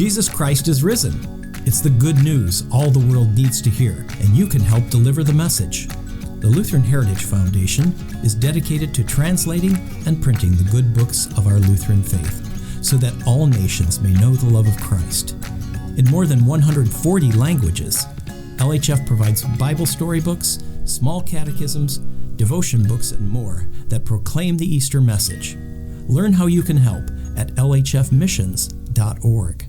Jesus Christ is risen. It's the good news all the world needs to hear, and you can help deliver the message. The Lutheran Heritage Foundation is dedicated to translating and printing the good books of our Lutheran faith, so that all nations may know the love of Christ. In more than 140 languages, LHF provides Bible storybooks, small catechisms, devotion books, and more that proclaim the Easter message. Learn how you can help at lhfmissions.org.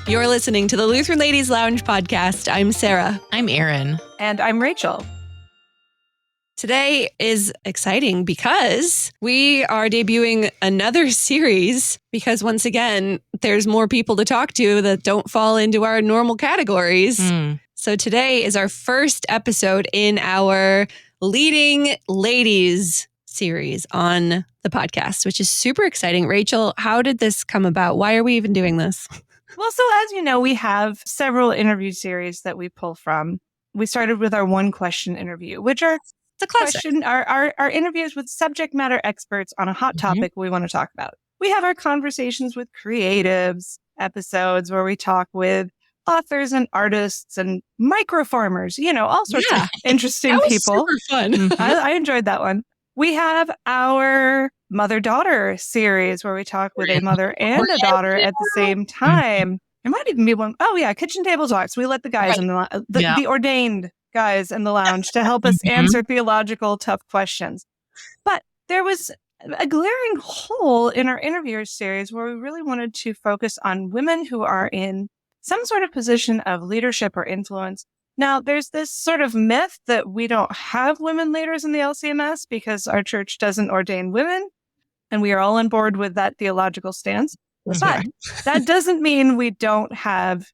You're listening to the Lutheran Ladies Lounge podcast. I'm Sarah. I'm Erin. And I'm Rachel. Today is exciting because we are debuting another series because once again, there's more people to talk to that don't fall into our normal categories. So today is our first episode in our Leading Ladies series on the podcast, which is super exciting. Rachel, how did this come about? Why are we even doing this? Well, so as you know, we have several interview series that we pull from. We started with our one question interview, which are the classic. Our interviews with subject matter experts on a hot topic we want to talk about. We have our conversations with creatives episodes where we talk with authors and artists and micro farmers, all sorts of interesting people. Super fun. I enjoyed that one. We have our mother-daughter series where we talk with a mother and a daughter at the same time. There might even be one. Oh, yeah. Kitchen table talks. We let the guys in the ordained guys in the lounge to help us answer theological tough questions. But there was a glaring hole in our interviewers series where we really wanted to focus on women who are in some sort of position of leadership or influence. Now, there's this sort of myth that we don't have women leaders in the LCMS because our church doesn't ordain women, and we are all on board with that theological stance. But that doesn't mean we don't have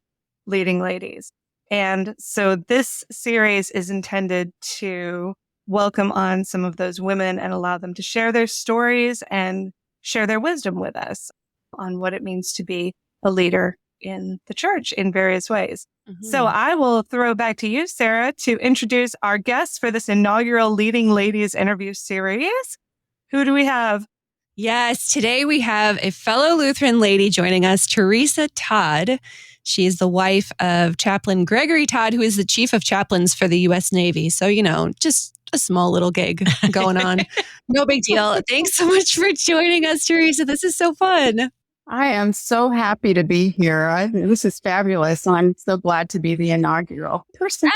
leading ladies. And so this series is intended to welcome on some of those women and allow them to share their stories and share their wisdom with us on what it means to be a leader in the church in various ways. So I will throw back to you, Sarah, to introduce our guests for this inaugural Leading Ladies interview series. Who do we have? Yes, today we have a fellow Lutheran lady joining us, Teresa Todd. She is the wife of Chaplain Gregory Todd, who is the Chief of Chaplains for the U.S. Navy. So, just a small little gig going on. No big deal. Thanks so much for joining us, Teresa. This is so fun. I am so happy to be here. This is fabulous. I'm so glad to be the inaugural person.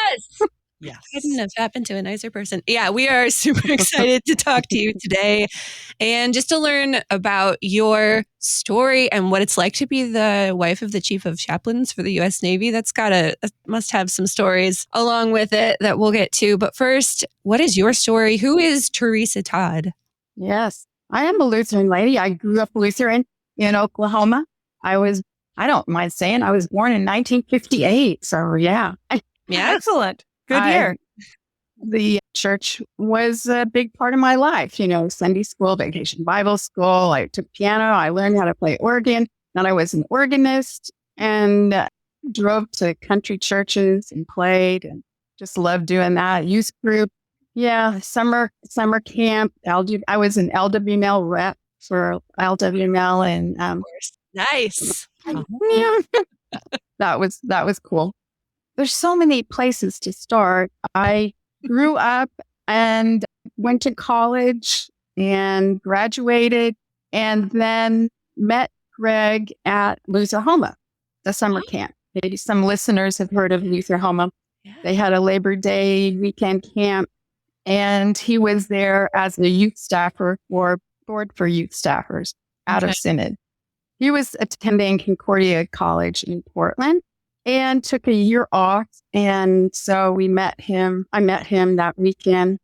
Yes. Couldn't have happened to a nicer person. Yeah, we are super excited to talk to you today and just to learn about your story and what it's like to be the wife of the Chief of Chaplains for the U.S. Navy. That's must have some stories along with it that we'll get to. But first, what is your story? Who is Teresa Todd? Yes, I am a Lutheran lady. I grew up Lutheran in Oklahoma. I don't mind saying, I was born in 1958. So yeah. Excellent. Good year. The church was a big part of my life, Sunday school, vacation Bible school. I took piano. I learned how to play organ. Then I was an organist and drove to country churches and played and just loved doing that. Youth group. Yeah. Summer camp. I was an LWML rep for LWML and nice. Yeah. That was cool. There's so many places to start. I grew up and went to college and graduated and then met Greg at Luthahoma, the summer camp. Maybe some listeners have heard of Luthahoma. Yeah. They had a Labor Day weekend camp and he was there as a youth staffer for Board for Youth Staffers out of Synod. He was attending Concordia College in Portland and took a year off. And so I met him that weekend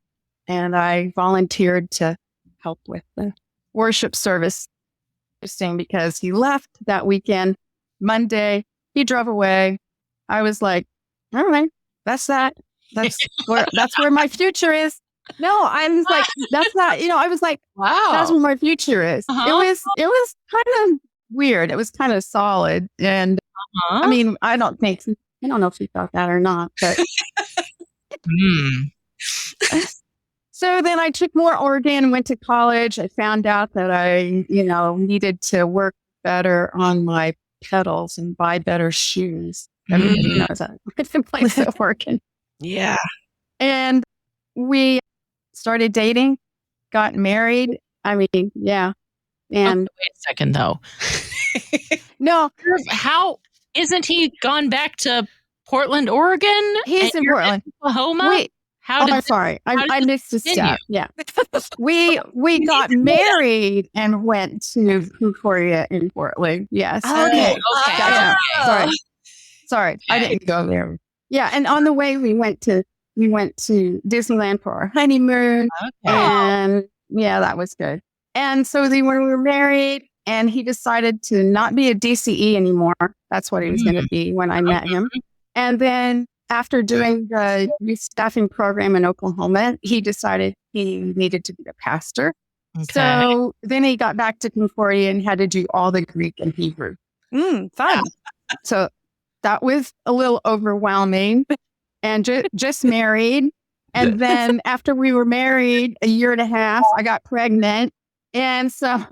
and I volunteered to help with the worship service. Interesting because he left that weekend. Monday, he drove away. I was like, all right, that's that. That's where my future is. No, I was like, that's not, I was like, that's Wow. where my future is. Uh-huh. It was kind of weird. It was kind of solid. And Huh? I mean, I don't know if he thought that or not, but so then I took more Oregon, went to college. I found out that I, needed to work better on my pedals and buy better shoes. Everybody knows that. It's a place at Oregon. Yeah. And we started dating, got married. I mean, yeah. And wait a second, though. no, How isn't he gone back to Portland, Oregon? he's in Portland. Oklahoma? Wait, How did I'm sorry. I missed a continue? step. Yeah. We got married and went to Concordia in Portland. Yes. Okay. Gotcha. Okay. Sorry. I didn't go there. Yeah. And on the way we went to Disneyland for our honeymoon. Okay. And yeah, that was good. And so when we were married and he decided to not be a DCE anymore. That's what he was going to be when I met him. And then after doing the restaffing program in Oklahoma, he decided he needed to be a pastor. Okay. So then he got back to Concordia and had to do all the Greek and Hebrew. Fun. So that was a little overwhelming and just married. And then after we were married a year and a half, I got pregnant. And so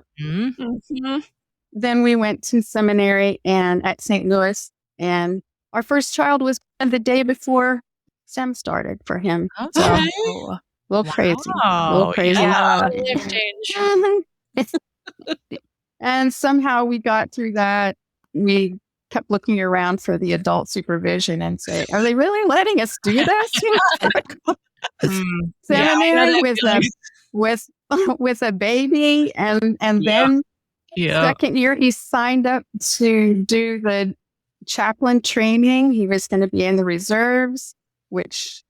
then we went to seminary and at St. Louis, and our first child was the day before STEM started for him. Okay. So, a little crazy. A little crazy. Yeah. Life change. And somehow we got through that. We kept looking around for the adult supervision and say, are they really letting us do this? Seminary with a baby. And then second year, he signed up to do the chaplain training. He was going to be in the reserves, which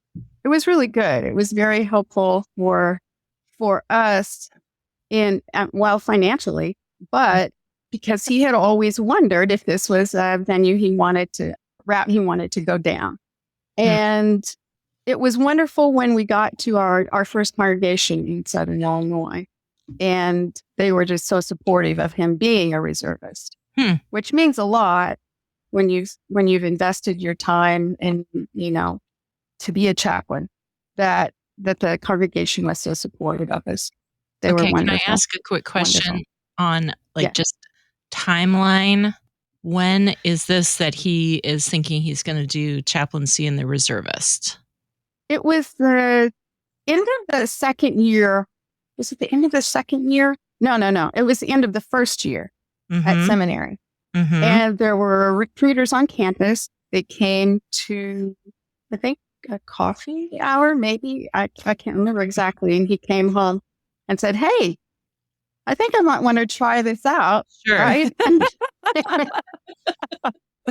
it was really good. It was very helpful for us financially, but because he had always wondered if this was a venue route he wanted to go down. And it was wonderful when we got to our first congregation in Southern Illinois, and they were just so supportive of him being a reservist, which means a lot when you've invested your time and, to be a chaplain, that the congregation was so supportive of us. They were wonderful. Can I ask a quick question on just timeline? When is this that he is thinking he's going to do chaplaincy in the reservist? It was the end of the second year. Was it the end of the second year? No. It was the end of the first year at seminary. And there were recruiters on campus. They came to, I think, a coffee hour, maybe. I can't remember exactly. And he came home and said, hey, I think I might want to try this out. Sure. Right?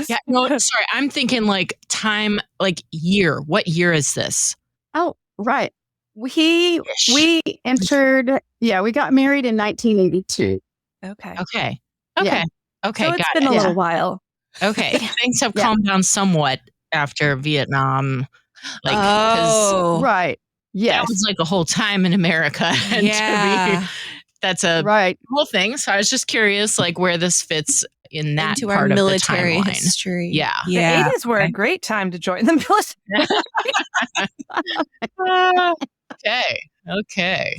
Yeah. No, sorry. I'm thinking like time, like year. What year is this? Oh, right. We entered, we got married in 1982. Okay. Okay. Yeah. Okay. So it's been a little while. Okay. Things have calmed down somewhat after Vietnam. Right. Yes. That was like a whole time in America. And that's a cool thing. So I was just curious, like where this fits in that into part our of the military timeline. history. Yeah. The 80s were a great time to join the military. Okay.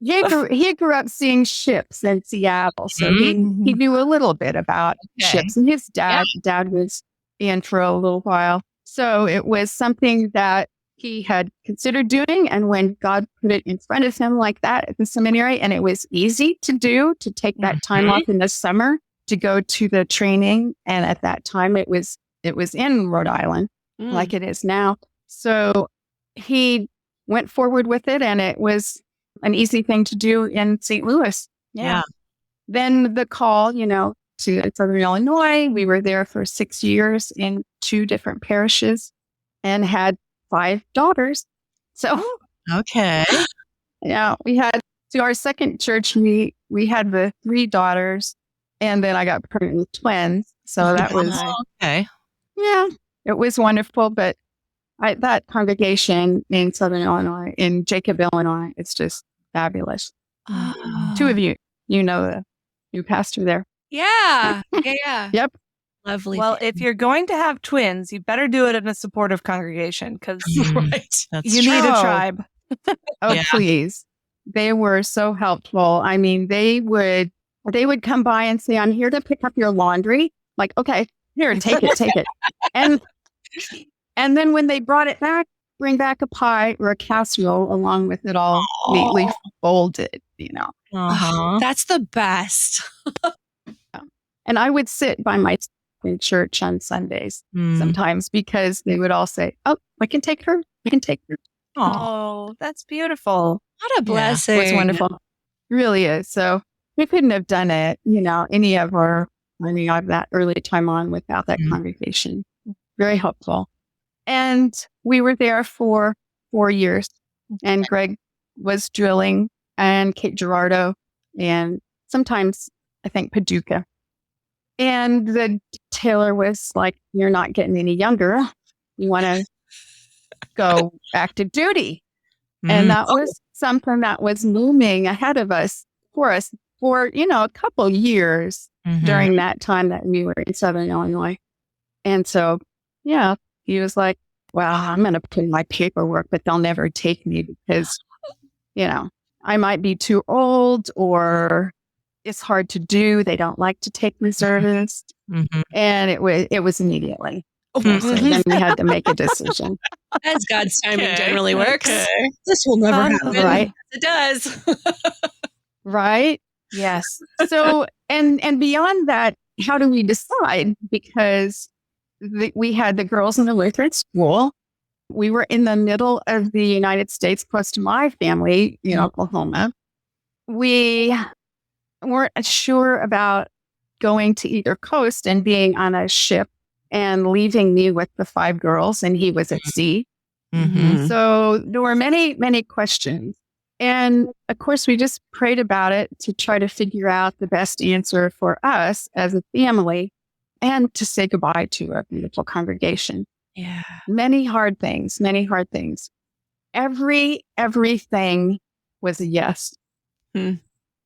He grew up seeing ships in Seattle, so he knew a little bit about ships. And his dad was in for a little while, so it was something that he had considered doing. And when God put it in front of him like that at the seminary, and it was easy to do, to take that time off in the summer to go to the training, and at that time it was in Rhode Island, like it is now. So he went forward with it, and it was an easy thing to do in St. Louis. Yeah. Then the call, to Southern Illinois. We were there for 6 years in 2 different parishes and had 5 daughters. So, okay. Yeah, we had, to our second church, we had the 3 daughters, and then I got pregnant with twins. So that was, okay. yeah, it was wonderful. But that congregation in Southern Illinois, in Jacob, Illinois, it's just fabulous. Oh. Two of you know the new pastor there. Yeah. Yeah. Yep. Lovely. Well, if you're going to have twins, you better do it in a supportive congregation because That's you need a tribe. Oh, Yeah. please. They were so helpful. I mean, they would come by and say, I'm here to pick up your laundry. Like, okay, here, take it. And then when they brought it back, bring back a pie or a casserole along with it all neatly folded, Uh-huh. That's the best. And I would sit by myself in church on Sundays sometimes because they would all say, oh, we can take her. Aw. Oh, that's beautiful. What a blessing. It was wonderful. It really is. So we couldn't have done it, any of that early time on without that congregation. Very helpful. And we were there for 4 years. And Greg was drilling, and Kate Gerardo, and sometimes I think Paducah. And the tailor was like, you're not getting any younger. You want to go active duty. And that was something that was looming ahead of us for a couple years during that time that we were in Southern Illinois. And so, yeah, he was like, well, I'm going to put in my paperwork, but they'll never take me because, I might be too old or it's hard to do. They don't like to take reservists. And it was immediately. So then we had to make a decision. As God's timing Okay, generally works. okay. This will never happen. Right. It does. Right. Yes. So, and beyond that, how do we decide? Because we had the girls in the Lutheran school. We were in the middle of the United States, close to my family in Oklahoma. We weren't sure about going to either coast and being on a ship and leaving me with the 5 girls, and he was at sea. So there were many, many questions. And of course, we just prayed about it to try to figure out the best answer for us as a family and to say goodbye to a beautiful congregation. Yeah. Many hard things. Everything was a yes. It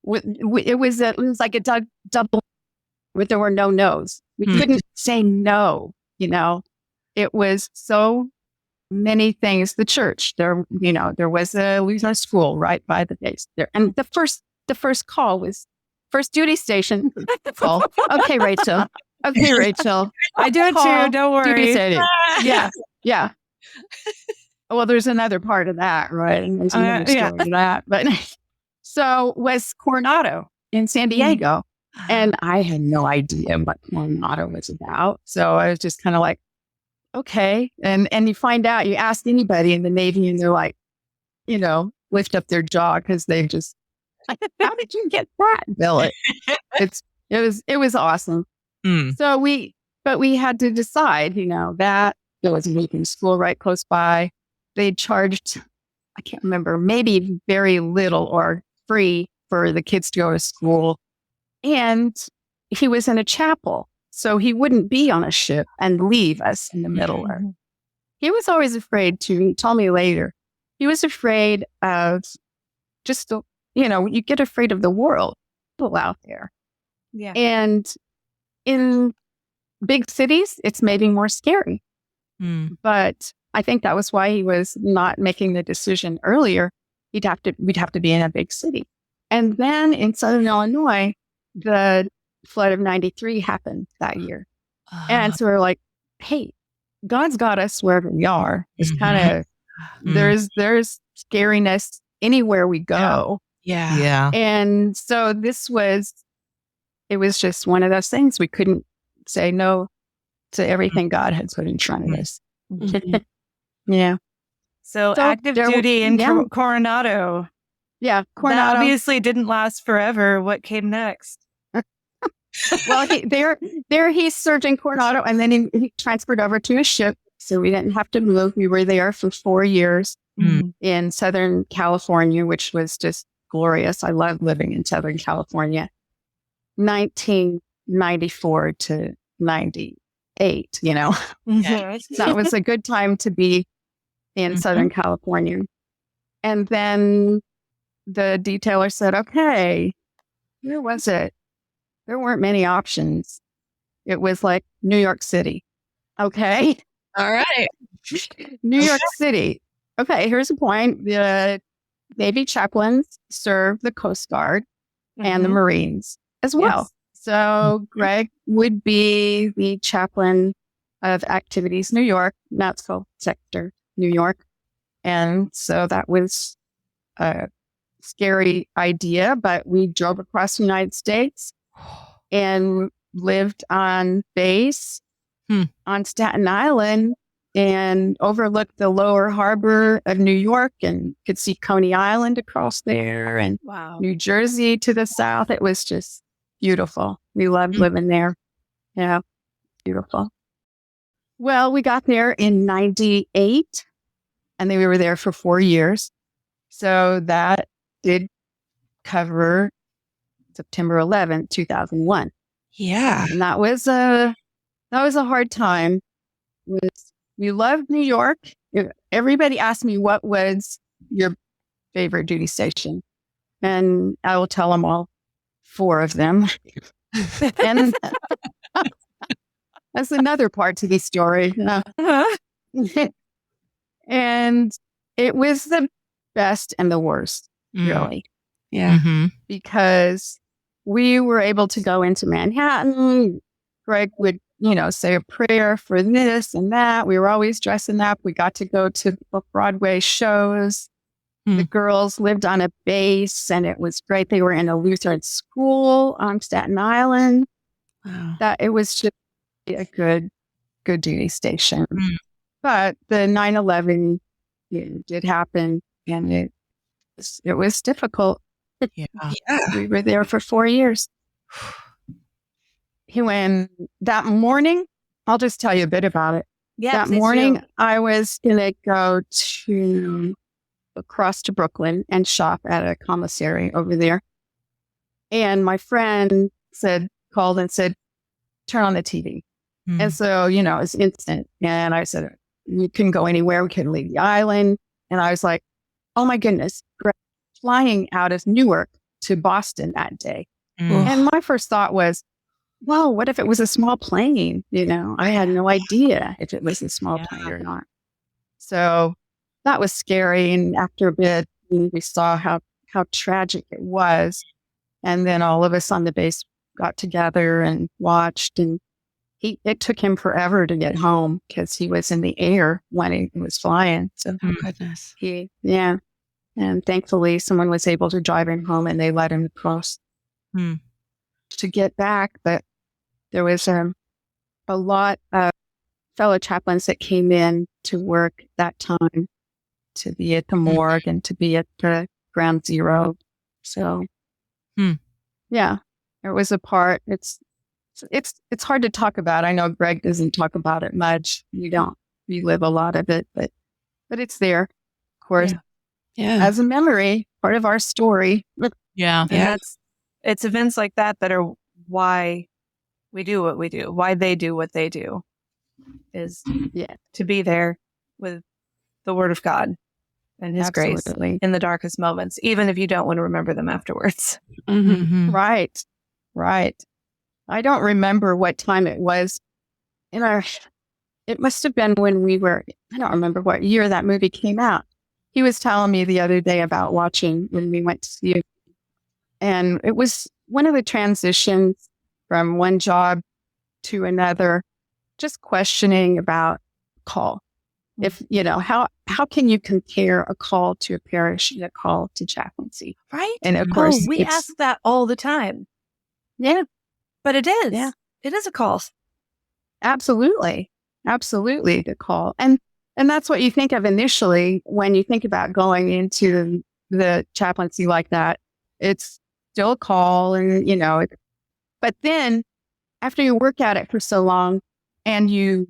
was like a double where there were no no's. We couldn't say no, It was so many things. The church, there was a Lutheran school right by the base there. And the first call was first duty station. Call. Okay, Rachel. I do it too. Don't worry. Yeah. Well, there's another part of that, right? And there's another story to that. But so was Coronado in San Diego. And I had no idea what Coronado was about. So I was just kind of like, okay. And you find out, you ask anybody in the Navy and they're like, lift up their jaw because they just, how did you get that, Bill? It was awesome. So we had to decide, that there was a Lutheran school right close by. They charged, I can't remember, maybe very little or free for the kids to go to school. And he was in a chapel, so he wouldn't be on a ship and leave us in the middle. He was always afraid he told me later, he was afraid of just, you get afraid of the world, people out there. Yeah. And in big cities, it's maybe more scary. But I think that was why he was not making the decision earlier. We'd have to be in a big city. And then in Southern Illinois, the flood of 93 happened that year. And so we're like, hey, God's got us wherever we are. It's kind of, there's scariness anywhere we go. Yeah. And so it was just one of those things. We couldn't say no to everything God had put in front of us. Yeah. So active duty in Coronado. Yeah. Coronado. That obviously didn't last forever. What came next? Well, he served in Coronado, and then he transferred over to a ship, so we didn't have to move. We were there for 4 years in Southern California, which was just glorious. I love living in Southern California. 1994 to 98, That was a good time to be in Southern California. And then the detailer said, okay, where was it? There weren't many options. It was like New York City. Okay. All right. New York City. Okay, here's the point. The Navy chaplains serve the Coast Guard and the Marines as well. Yes. So Greg would be the chaplain of Activities New York, Knoxville sector, New York. And so that was a scary idea, but we drove across the United States and lived on base on Staten Island and overlooked the lower harbor of New York and could see Coney Island across there and New Jersey to the south. It was just beautiful. We loved living there. Yeah, beautiful. Well, we got there in 98 and then we were there for 4 years. So that did cover September 11th, 2001. Yeah. And that was a hard time. We loved New York. Everybody asked me what was your favorite duty station. And I will tell them all 4 of them. And that's another part to the story. And it was the best and the worst, really. Yeah. Because we were able to go into Manhattan. Greg would, say a prayer for this and that. We were always dressing up. We got to go to Broadway shows. The girls lived on a base and it was great. They were in a Lutheran school on Staten Island. Wow. That it was just a good duty station. But the 9/11 did happen and it was difficult. Yeah. We were there for 4 years. When that morning, I'll just tell you a bit about it. Yeah, that morning, I was going to go across to Brooklyn and shop at a commissary over there. And my friend called and said, turn on the TV. And so, it was instant. And I said, we couldn't go anywhere. We couldn't leave the island. And I was like, oh my goodness, flying out of Newark to Boston that day. And my first thought was, well, what if it was a small plane? I had no idea if it was a small plane or not. So that was scary. And after a bit, we saw how tragic it was. And then all of us on the base got together and watched. And it took him forever to get home because he was in the air when he was flying. So goodness. And thankfully, someone was able to drive him home and they let him across to get back. But there was a lot of fellow chaplains that came in to work that time to be at the morgue and to be at the ground zero. So, yeah, it was a part. It's hard to talk about. I know Greg doesn't talk about it much. We live a lot of it, but it's there, of course. Yeah. As a memory, part of our story. Yeah. And it's events like that are why we do what we do, why they do what they do, is to be there with the Word of God and His grace in the darkest moments, even if you don't want to remember them afterwards. Right. I don't remember what time it was. It must have been when I don't remember what year that movie came out. He was telling me the other day about watching when we went to see it. And it was one of the transitions from one job to another, just questioning about call. If, how can you compare a call to a parish and a call to chaplaincy? Right. And of course, we ask that all the time. Yeah. But it is. Yeah. It is a call. Absolutely. The call. And that's what you think of initially when you think about going into the chaplaincy like that. It's still a call and, but then after you work at it for so long and you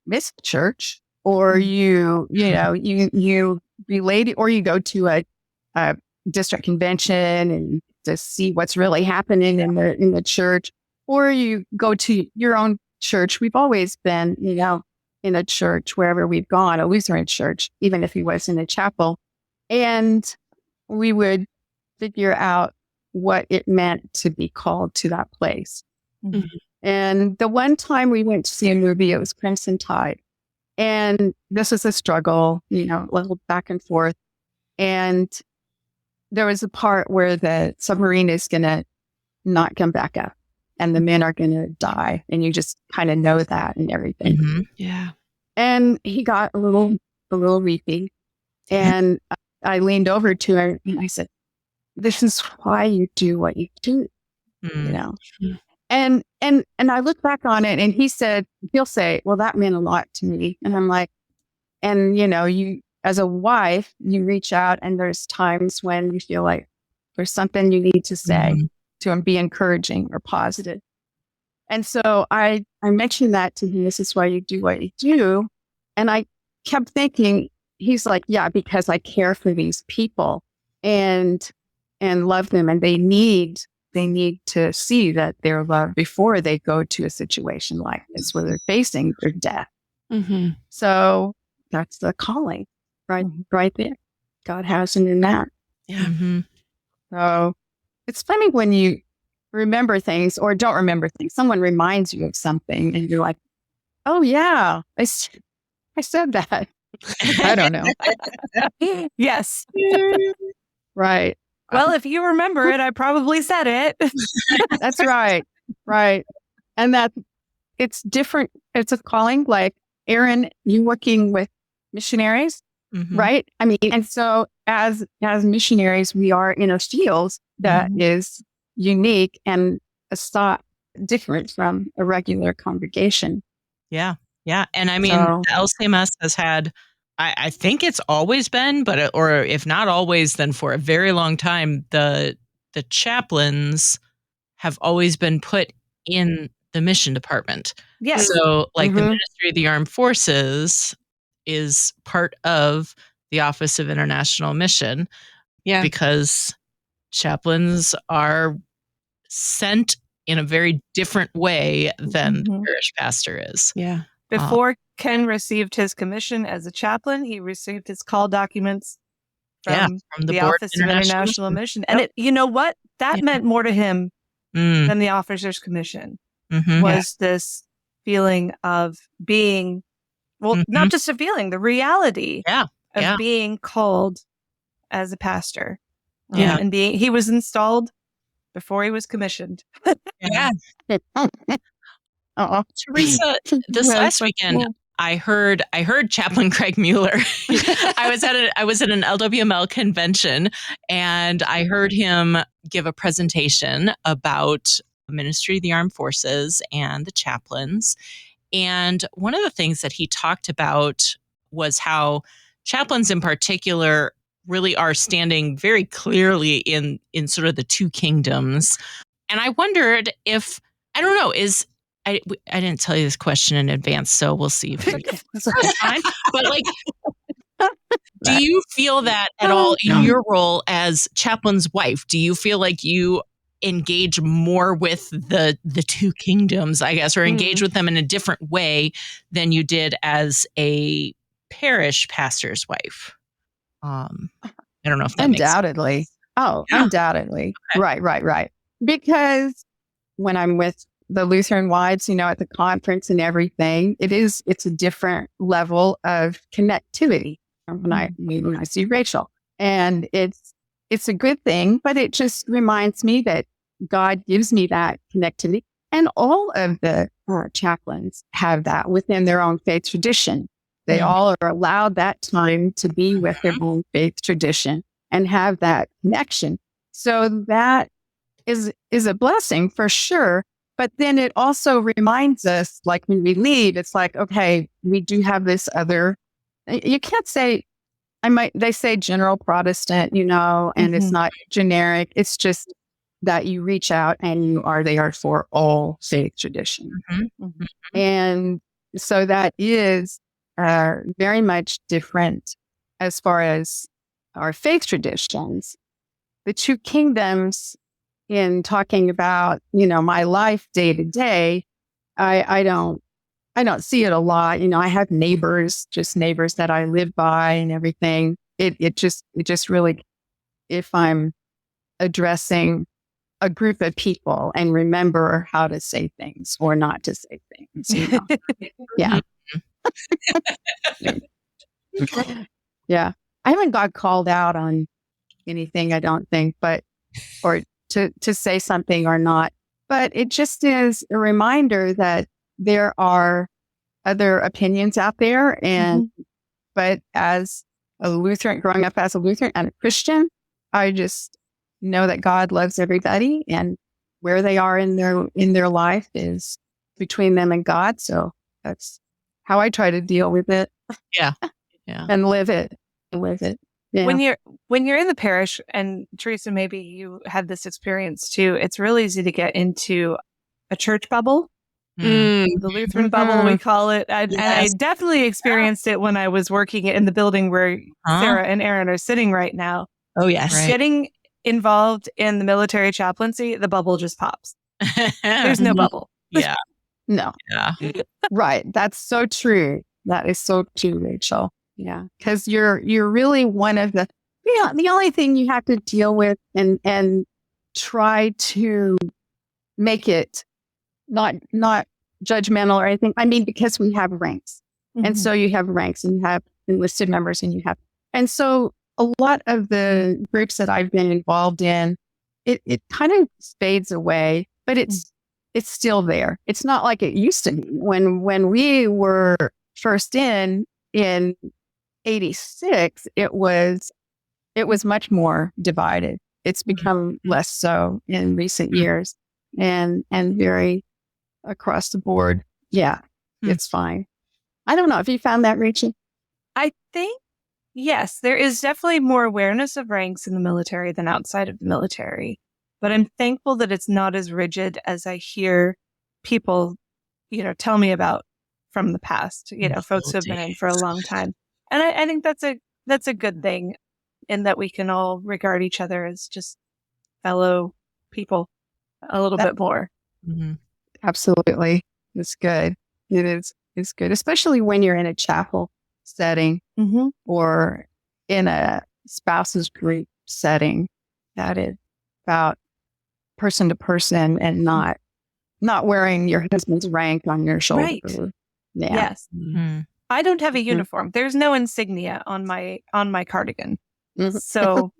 miss church or you relate it, or you go to a district convention and to see what's really happening in the church, or you go to your own church. We've always been, in a church, wherever we've gone, a Lutheran church, even if he was in a chapel. And we would figure out what it meant to be called to that place. Mhm. And the one time we went to see a movie, it was Crimson Tide. And this was a struggle, a little back and forth. And there was a part where the submarine is going to not come back up and the men are going to die. And you just kind of know that and everything. Mm-hmm. Yeah. And he got a little weepy. And I leaned over to her and I said, this is why you do what you do, Mm. And I look back on it and he'll say, well, that meant a lot to me. And I'm like, and you, as a wife, you reach out and there's times when you feel like there's something you need to say to him, be encouraging or positive. And so I mentioned that to him, this is why you do what you do. And I kept thinking, he's like, yeah, because I care for these people and love them, and they need to see that they're loved before they go to a situation like this where they're facing their death. Mm-hmm. So that's the calling right there. God has him in that. Yeah. Mm-hmm. So it's funny when you remember things or don't remember things. Someone reminds you of something and you're like, oh yeah, I said that. I don't know. Yes. Right. Well, if you remember it, I probably said it. That's right. Right. And that it's different. It's a calling, like Erin, you working with missionaries, Mm-hmm. right? I mean, and so as missionaries, we are in a field that is unique and different from a regular congregation. Yeah. Yeah. And I mean, So- the LCMS has had, I think it's always been, or if not always, then for a very long time, the chaplains have always been put in the mission department. Yes. So like the Mhm. Ministry of the Armed Forces is part of the Office of International Mission Yeah. because chaplains are sent in a very different way than the parish pastor is. Yeah. Before Ken received his commission as a chaplain, he received his call documents from the the Board Office of International Mission. And Yep. you know what? That Yeah. meant more to him Mm, than the officer's commission, mhm. was this feeling of being, well, not just a feeling, the reality Yeah. of Yeah. being called as a pastor. Yeah. And he was installed before he was commissioned. Yeah. Uh-oh. Teresa, this Yeah, last but- weekend, I heard Chaplain Craig Mueller. I was at an LWML convention, and I heard him give a presentation about Ministry of the Armed Forces and the chaplains. And one of the things that he talked about was how chaplains in particular really are standing very clearly in sort of the two kingdoms. And I wondered if, I don't know, I didn't tell you this question in advance, so we'll see if it's fine. But like, do you feel that at all in your role as chaplain's wife? Do you feel like you engage more with the two kingdoms, I guess, or engage with them in a different way than you did as a parish pastor's wife? I don't know if that Undoubtedly. makes sense. Oh, Yeah. undoubtedly. Okay. Right. Because when I'm with the Lutheran wives, at the conference and everything, it's a different level of connectivity when I see Rachel. And it's a good thing, but it just reminds me that God gives me that connectivity. And all of the chaplains have that within their own faith tradition. They all are allowed that time to be with their own faith tradition and have that connection. So that is a blessing for sure. But then it also reminds us, like when we leave, it's like, okay, we do have this other, you can't say, they say general Protestant, and it's not generic. It's just that you reach out and you are there for all faith tradition. And so that is very much different as far as our faith traditions. The two kingdoms, in talking about, my life day to day, I don't I don't see it a lot. I have neighbors that I live by and everything. It just really, if I'm addressing a group of people and remember how to say things or not to say things. Yeah. Yeah. I haven't got called out on anything, I don't think, or to say something or not. But it just is a reminder that there are other opinions out there. And, but as a Lutheran, growing up as a Lutheran and a Christian, I just know that God loves everybody, and where they are in their life is between them and God. So that's how I try to deal with it. Yeah. And live it. Yeah. When you're in the parish, and Teresa, maybe you had this experience too, it's really easy to get into a church bubble. The Lutheran bubble, we call it. And I definitely experienced it when I was working in the building where Sarah and Erin are sitting right now. Oh, yes. Right. Getting involved in the military chaplaincy, the bubble just pops. There's no bubble. Yeah. No. Yeah. Right. That's so true. That is so true, Rachel. Yeah. Because you're really one of the only thing you have to deal with and try to make it not judgmental or anything. I mean, because we have ranks. And so you have ranks and you have enlisted members and so a lot of the groups that I've been involved in, it kind of fades away, but it's still there. It's not like it used to be. When we were first in 86, it was much more divided. It's become less so in recent years and very across the board. Yeah, it's fine. I don't know if you found that, Rachel. I think, yes, there is definitely more awareness of ranks in the military than outside of the military. But I'm thankful that it's not as rigid as I hear people, tell me about from the past, folks who have been in for a long time. And I think that's a good thing, in that we can all regard each other as just fellow people a little bit more. Mm-hmm. Absolutely. It's good. It is. It's good, especially when you're in a chapel setting or in a spouses group setting. That is about person to person and not wearing your husband's rank on your shoulder. Right. Yeah. Yes. I don't have a uniform. There's no insignia on my cardigan. So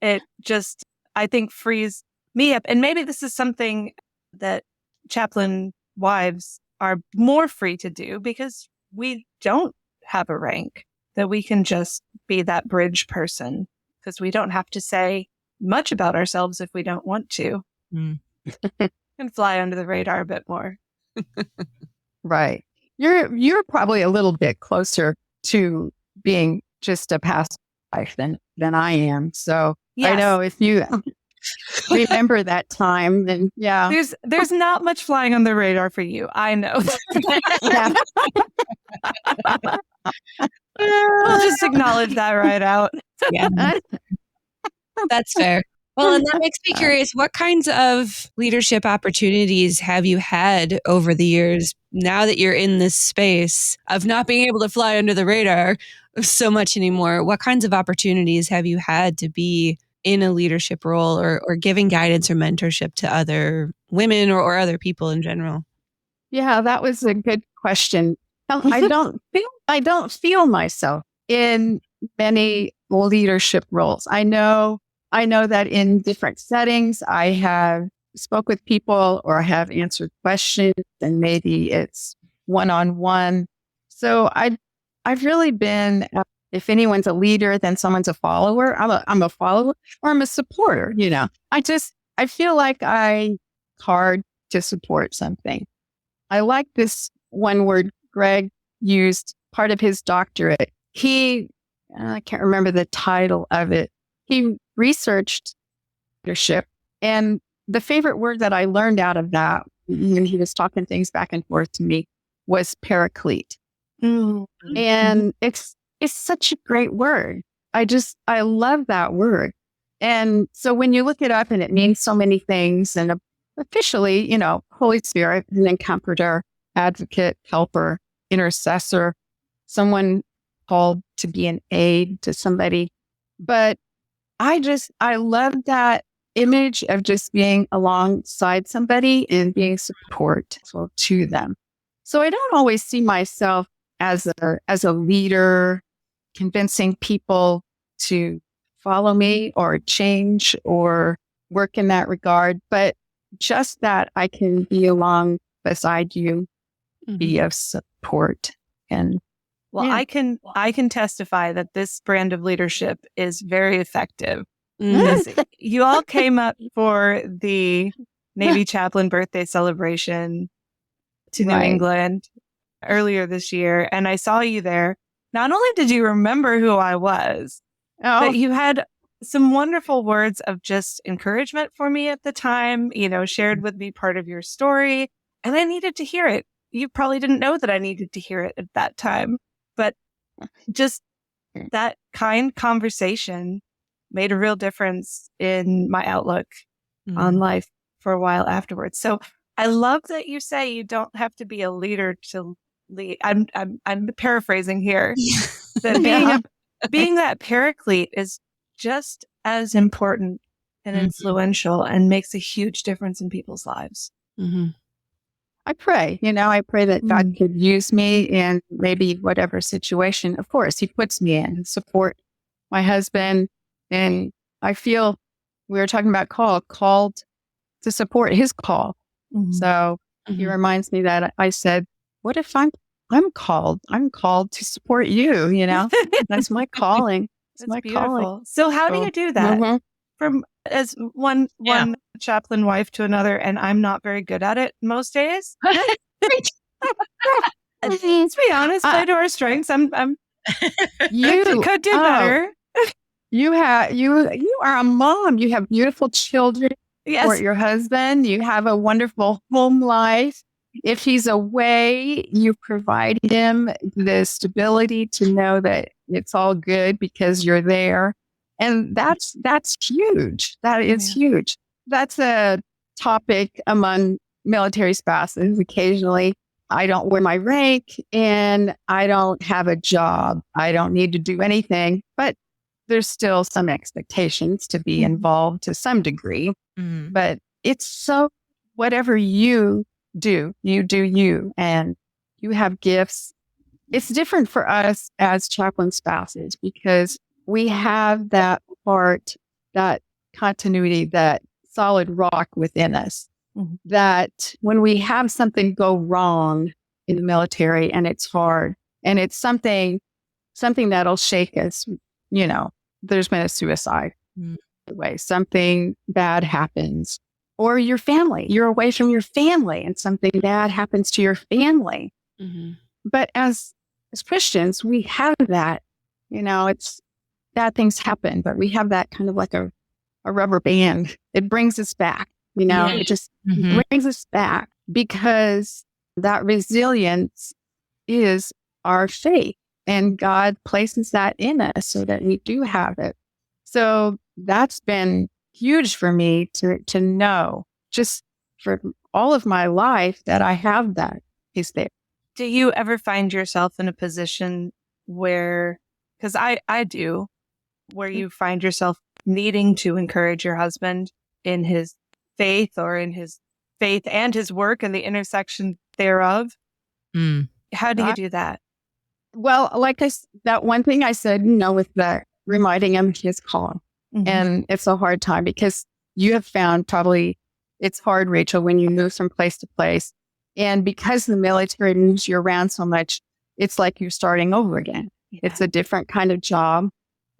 it just, I think, frees me up. And maybe this is something that chaplain wives are more free to do because we don't have a rank, that we can just be that bridge person because we don't have to say much about ourselves if we don't want to. And fly under the radar a bit more. Right. You're probably a little bit closer to being just a past life than I am. So yes. I know if you remember that time, then yeah. There's not much flying on the radar for you. I know. We'll just acknowledge that right out. Yeah. That's fair. Well, and that makes me curious, what kinds of leadership opportunities have you had over the years now that you're in this space of not being able to fly under the radar so much anymore? What kinds of opportunities have you had to be in a leadership role or giving guidance or mentorship to other women or other people in general? Yeah, that was a good question. I don't feel myself in many leadership roles. I know that in different settings, I have spoke with people or have answered questions, and maybe it's one-on-one. So I've really been, if anyone's a leader, then someone's a follower. I'm a follower or I'm a supporter. I feel like I'm hard to support something. I like this one word Greg used, part of his doctorate. I can't remember the title of it. He researched leadership, and the favorite word that I learned out of that when he was talking things back and forth to me was paraclete. And it's such a great word. I love that word. And so when you look it up, and it means so many things, and officially, Holy Spirit and then Comforter, advocate, helper, intercessor, someone called to be an aid to somebody. But I love that image of just being alongside somebody and being supportful to them. So I don't always see myself as a leader, convincing people to follow me or change or work in that regard, but just that I can be along beside you, be of support. And well, I can testify that this brand of leadership is very effective. You all came up for the Navy chaplain birthday celebration to New England earlier this year, and I saw you there. Not only did you remember who I was, but you had some wonderful words of just encouragement for me at the time, shared with me part of your story, and I needed to hear it. You probably didn't know that I needed to hear it at that time, but just that kind conversation made a real difference in my outlook on life for a while afterwards. So I love that you say you don't have to be a leader to lead. I'm paraphrasing here. That being that paraclete is just as important and influential and makes a huge difference in people's lives. I pray that God could use me in maybe whatever situation, of course, he puts me in, support my husband. And I feel we were talking about called to support his call. So he reminds me that I said, what if I'm called to support you, That's my calling. That's my beautiful calling. So how do you do that? From as one chaplain wife to another, and I'm not very good at it most days. Let's be honest, play to our strengths. You could do better. You are a mom. You have beautiful children. Yes. Support your husband. You have a wonderful home life. If he's away, you provide him the stability to know that it's all good because you're there. And that's huge. That is huge. That's a topic among military spouses. Occasionally, I don't wear my rank and I don't have a job. I don't need to do anything, but there's still some expectations to be involved to some degree. But it's so whatever you do you, and you have gifts. It's different for us as chaplain spouses because we have that part, that continuity, that solid rock within us, that when we have something go wrong in the military and it's hard and it's something that'll shake us, there's been a suicide way, something bad happens, or your family, you're away from your family and something bad happens to your family. But as Christians, we have that, it's bad things happen, but we have that kind of like a rubber band. It brings us back, it just brings us back because that resilience is our faith and God places that in us so that we do have it. So that's been huge for me to know just for all of my life that I have that is there. Do you ever find yourself in a position where, because I do, where you find yourself needing to encourage your husband in his faith or in his faith and his work and the intersection thereof? How do you do that? Well, that one thing I said, with the reminding him his call. And it's a hard time because you have found probably it's hard, Rachel, when you move from place to place. And because the military moves you around so much, it's like you're starting over again. It's a different kind of job,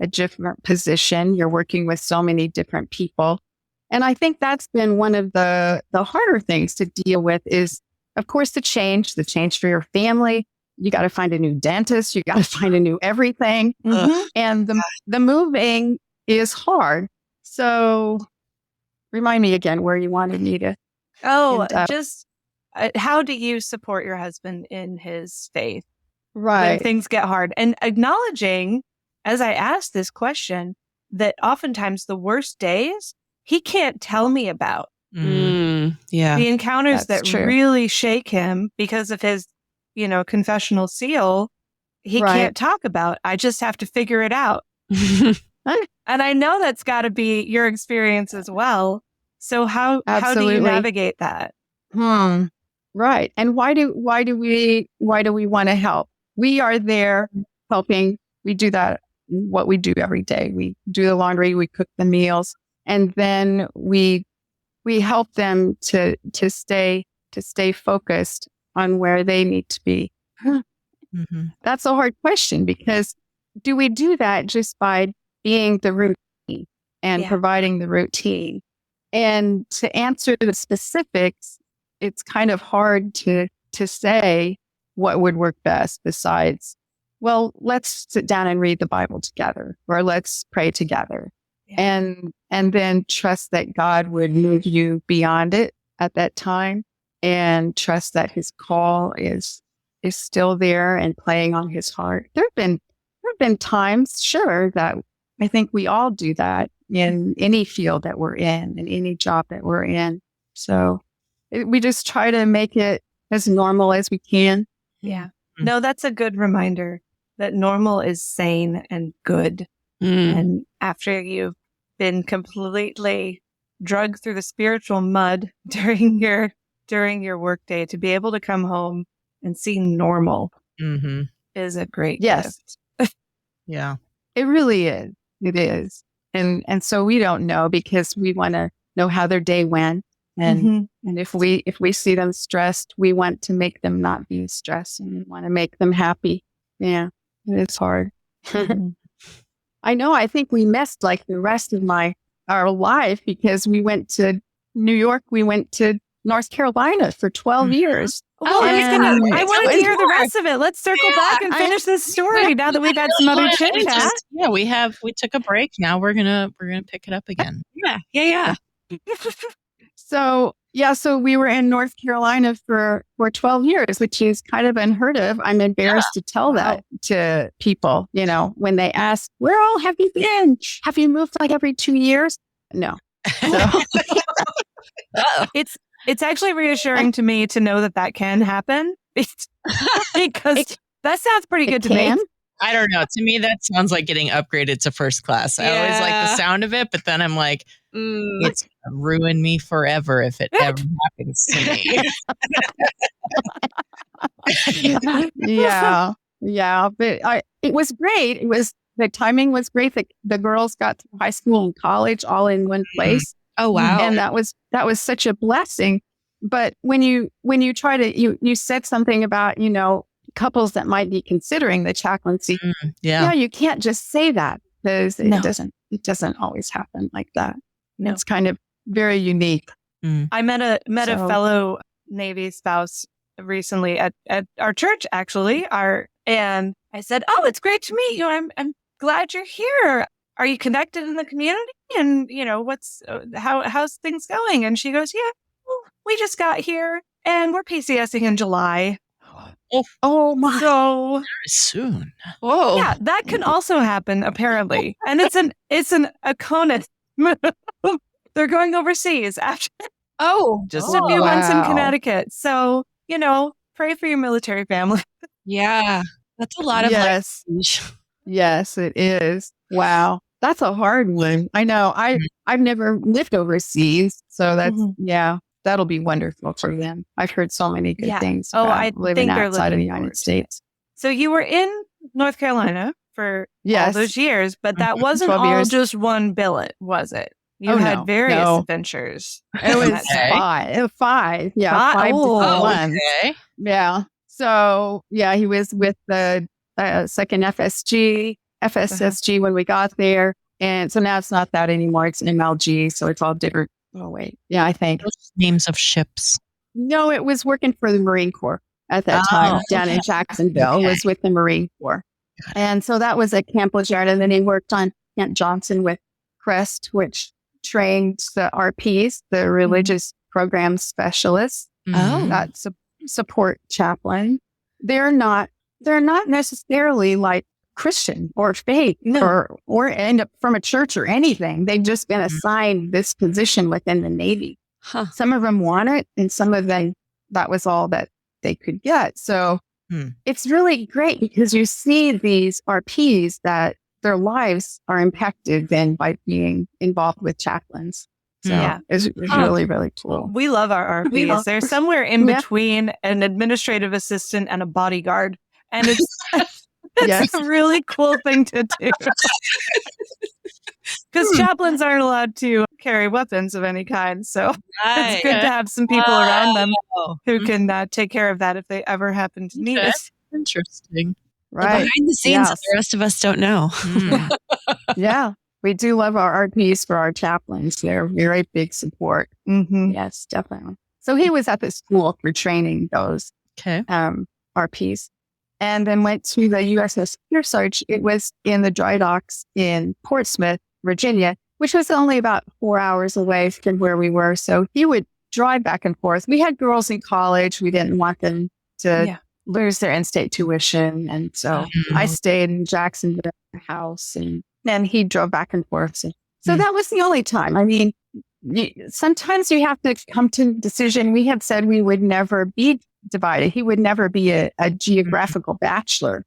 a different position. You're working with so many different people. And I think that's been one of the harder things to deal with is, of course, the change for your family. You got to find a new dentist. You got to find a new everything. And the moving is hard. So remind me again where you wanted me to. How do you support your husband in his faith? Right. When things get hard, and acknowledging, as I ask this question, that oftentimes the worst days he can't tell me about Yeah. The encounters That's that true. really shake him because of his, confessional seal, he can't talk about. I just have to figure it out. And I know that's got to be your experience as well. So how do you Absolutely. navigate that? Right. And why do we want to help? We are there helping. We do that, what we do every day. We do the laundry, we cook the meals, and then we help them to stay focused on where they need to be. That's a hard question, because do we do that just by being the routine and providing the routine? And to answer the specifics, it's kind of hard to say what would work best besides, well, let's sit down and read the Bible together, or let's pray together. And then trust that God would move you beyond it at that time, and trust that his call is still there and playing on his heart. There have been times, sure, that I think we all do that in any field that we're in any job that we're in. So we just try to make it as normal as we can. Yeah. No, that's a good reminder that normal is sane and good. And after you've been completely drugged through the spiritual mud during your workday, to be able to come home and see normal is a great gift. Yeah. It really is. It is. And so we don't know, because we want to know how their day went. And if we see them stressed, we want to make them not be stressed, and we want to make them happy. Yeah, it's hard. I know. I think we missed like the rest of our life, because we went to New York. We went to North Carolina for 12 years. Well, I wanted to hear the rest of it. Let's circle back and finish this story now that we've had some other chit chat. Yeah, we took a break. Now we're gonna pick it up again. Yeah. So we were in North Carolina for 12 years, which is kind of unheard of. I'm embarrassed to tell that to people, when they ask, where all have you been? Have you moved like every 2 years? No. It's actually reassuring to me to know that can happen, because that sounds pretty good to me. I don't know. To me, that sounds like getting upgraded to first class. I always like the sound of it, but then I'm like, it's gonna ruin me forever if it ever happens to me. Yeah. But it was great. The timing was great. The girls got to high school and college all in one place. Oh, wow. And that was such a blessing. But when you try to, you said something about, couples that might be considering the chaplaincy. You can't just say that, because it doesn't always happen like that. No. It's kind of very unique. I met a fellow Navy spouse recently at our church, actually. And I said, "Oh, it's great to meet you. I'm glad you're here. Are you connected in the community? And how's things going?" And she goes, "Yeah, well, we just got here and we're PCSing in July." Oh my! So very soon. Whoa! Yeah, that can also happen apparently, and it's an Aconus. They're going overseas after just a few months in Connecticut. So pray for your military family. Yeah, that's a lot of Yes, it is. Wow, that's a hard one. I know. I've never lived overseas, so that's that'll be wonderful for them. I've heard so many good things about living outside of the United States. So you were in North Carolina for all those years, but that wasn't all years. Just one billet, was it? You had various adventures. It was five. Yeah, 5 different ones. Okay. Yeah. So he was with the second FSSG when we got there, and so now it's not that anymore. It's MLG, so it's all different. Oh, wait. Yeah, I think. Those names of ships. No, it was working for the Marine Corps at that time down in Jacksonville. It was with the Marine Corps. And so that was at Camp Lejeune. And then he worked on Camp Johnson with Crest, which trained the RPs, the religious program specialists, that support chaplain. They're not necessarily like Christian or faith or end up from a church or anything. They've just been assigned this position within the Navy. Huh. Some of them want it, and some of them, that was all that they could get. So it's really great because you see these RPs that their lives are impacted then by being involved with chaplains. So it's really, really cool. We love our RPs. They're somewhere in between an administrative assistant and a bodyguard. And it's a really cool thing to do. Because chaplains aren't allowed to carry weapons of any kind. So it's good to have some people around them who can take care of that if they ever happen to need it. Interesting. Right. The behind the scenes that the rest of us don't know. Yeah. We do love our RPs for our chaplains. They're very big support. Yes, definitely. So he was at the school for training those RPs, and then went to the USS Kearsarge. It was in the dry docks in Portsmouth, Virginia, which was only about 4 hours away from where we were. So he would drive back and forth. We had girls in college. We didn't want them to lose their in-state tuition. And so I stayed in Jacksonville house, and then he drove back and forth. So that was the only time. I mean, sometimes you have to come to a decision. We had said we would never be divided. He would never be a geographical bachelor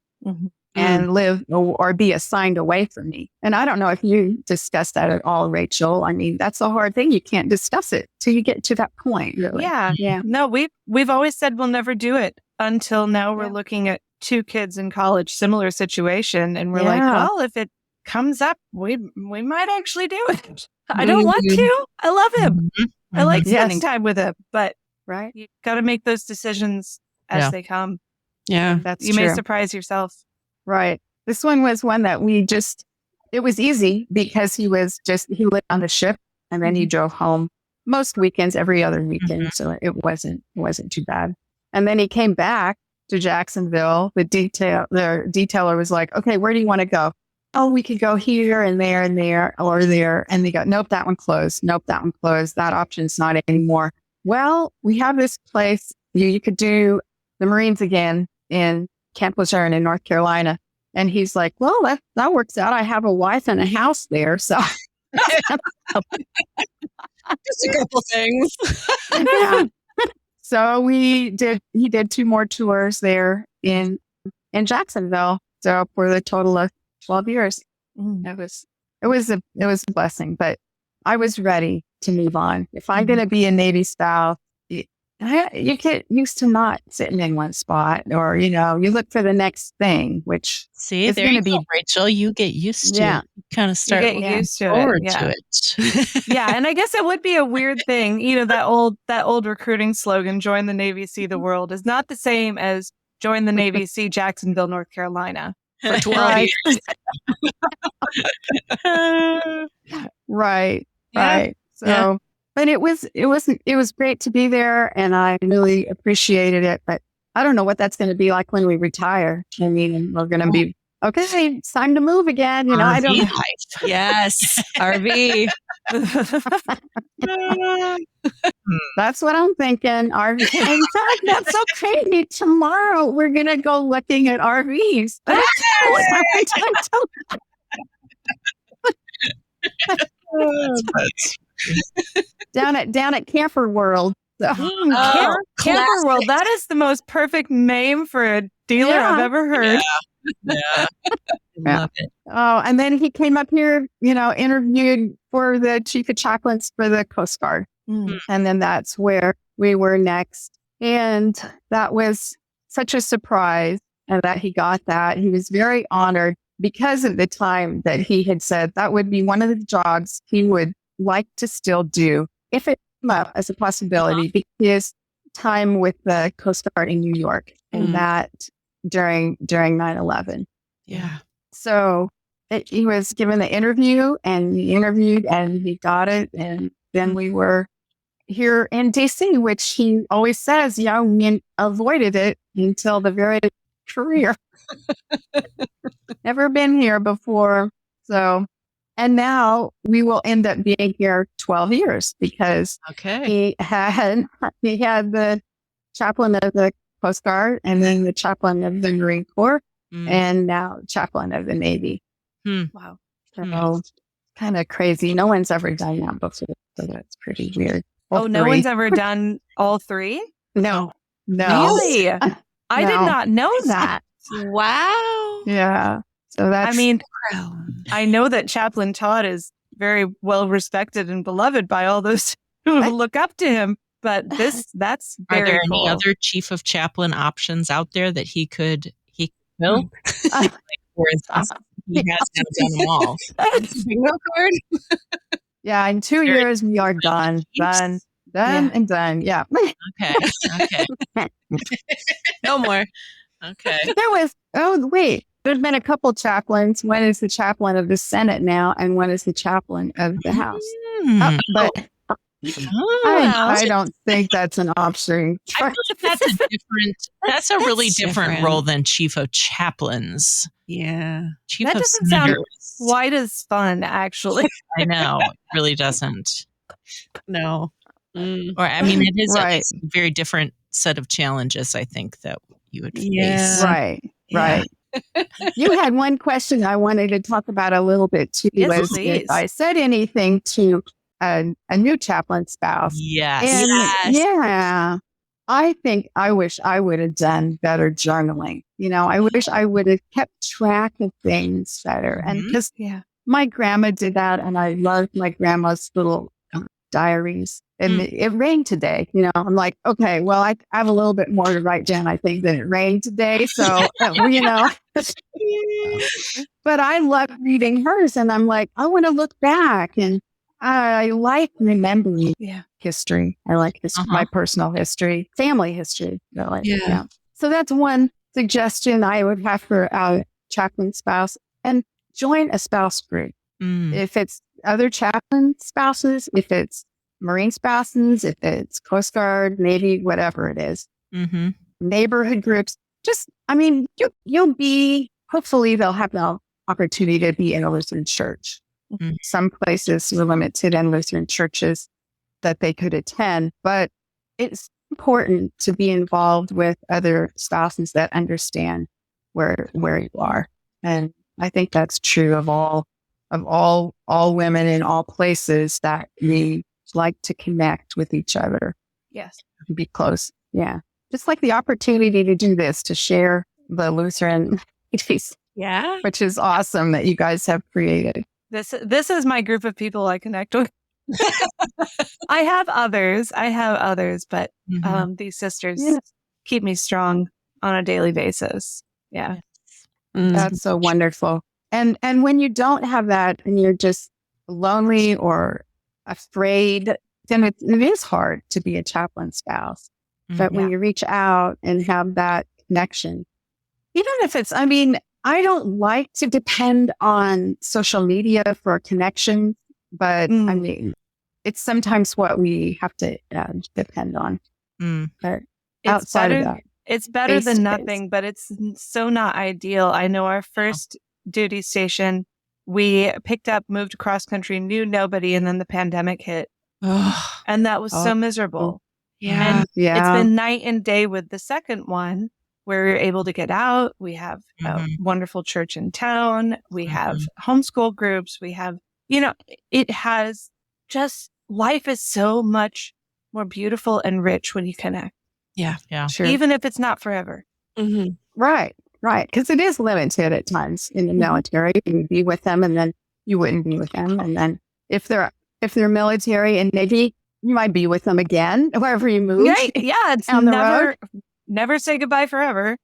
and live or be assigned away from me. And I don't know if you discussed that at all, Rachel. I mean, that's a hard thing. You can't discuss it till you get to that point. Really. Yeah. No, we've always said we'll never do it until now. We're looking at 2 kids in college, similar situation. And we're like, well, if it comes up, we might actually do it. I don't want to. I love him. I like spending time with him, but you got to make those decisions as they come. Yeah, that's you true. may surprise yourself. Right. This one was one that it was easy because he lived on the ship, and then he drove home most weekends, every other weekend. So it wasn't too bad. And then he came back to Jacksonville. The detailer was like, okay, where do you want to go? Oh, we could go here and there and there or there. And they go, nope, that one closed. Nope, that one closed. That option's not anymore. Well, we have this place. You could do the Marines again in Camp Lejeune in North Carolina. And he's like, well, that works out. I have a wife and a house there. So just a couple things. So he did 2 more tours there in Jacksonville. So for the total of 12 years. It was a blessing, but I was ready to move on. If I'm going to be a Navy spouse, you get used to not sitting in one spot, or, you look for the next thing, which is going to be Rachel. You get used to it. You kind of start looking used to it. Yeah. And I guess it would be a weird thing. That old recruiting slogan, join the Navy, see the world, is not the same as join the Navy, see Jacksonville, North Carolina. For 12 years. Right. So, but it was great to be there, and I really appreciated it. But I don't know what that's going to be like when we retire. I mean, we're going to be okay. It's time to move again. RV I don't. Yes, RV. That's what I'm thinking. RV. In fact, that's so crazy. Tomorrow we're gonna go looking at RVs. down at Camper World. So. Camper World. That is the most perfect name for a dealer I've ever heard. Yeah. Love it. Oh, and then he came up here, interviewed for the Chief of Chaplains for the Coast Guard. And then that's where we were next. And that was such a surprise, and that he got that. He was very honored because of the time that he had said that would be one of the jobs he would like to still do if it came up as a possibility, because time with the Coast Guard in New York and that during 9/11. Yeah. So he was given the interview, and he interviewed, and he got it. And then we were here in DC, which he always says, we avoided it until the very career. Never been here before. So, and now we will end up being here 12 years because he had the chaplain of the Coast Guard, and then the chaplain of the Marine Corps, and now chaplain of the Navy. Wow. So kind of crazy. No one's ever done that before. So that's pretty weird. Oh, no three. one's ever done all three? No. Really? I did not know that. Wow. Yeah. So that's. I mean, Wow. I know that Chaplain Todd is very well respected and beloved by all those who look up to him, but that's Are very there cool. any other chief of chaplain options out there that he could fill? Or is he has now done them all? Bingo card. Yeah. In 2 Very years, we are done. Done. Done and done. Yeah. Okay. No more. Okay. There's been a couple chaplains. One is the chaplain of the Senate now, and one is the chaplain of the House. But I don't think that's an option. I feel like that's a really different different. role than chief of chaplains. Yeah. Chief That of doesn't sound senators. quite as fun, actually. I know, it really doesn't. No. Or I mean, it is Right. it's a very different set of challenges, I think, that you would Yeah. face. Right. You had one question I wanted to talk about a little bit too. Yes, was please. if I said anything to a new chaplain spouse. Yes. And yeah, I wish I would have done better journaling. I wish I would have kept track of things better. And because my grandma did that, and I loved my grandma's little diaries. And it rained today. I'm like, okay, well, I have a little bit more to write down, I think, than it rained today. So, but I love reading hers, and I'm like, I want to look back, and I like remembering history. I like my personal history, family history. Really. Yeah. So that's one suggestion I would have for a chaplain spouse, and join a spouse group. If it's other chaplain spouses, if it's Marine spouses, if it's Coast Guard, Navy, whatever it is, neighborhood groups, you'll be, hopefully they'll have the opportunity to be in a Lutheran church. Some places were limited in Lutheran churches that they could attend, but it's important to be involved with other spouses that understand where you are. And I think that's true of all women in all places, that we like to connect with each other. Yes. Be close. Yeah. Just like the opportunity to do this, to share the Lutheran piece. Yeah. Which is awesome that you guys have created. This is my group of people I connect with. I have others, but these sisters keep me strong on a daily basis. Yeah. That's so wonderful. And when you don't have that, and you're just lonely or afraid, then it is hard to be a chaplain spouse. But when you reach out and have that connection, even if it's, I don't like to depend on social media for connection, but it's sometimes what we have to depend on. But outside of that, it's better than nothing, but it's so not ideal. I know our first duty station, we picked up, moved across country, knew nobody, and then the pandemic hit. And that was so miserable. Yeah. And it's been night and day with the second one, where we're able to get out. We have a wonderful church in town. We have homeschool groups. We have, it has just, life is so much more beautiful and rich when you connect. Yeah. Sure. Even if it's not forever. Right. Because it is limited at times in the military. You would be with them, and then you wouldn't be with them. And then if they're military and Navy, you might be with them again wherever you move. Right. Yeah. It's never say goodbye forever.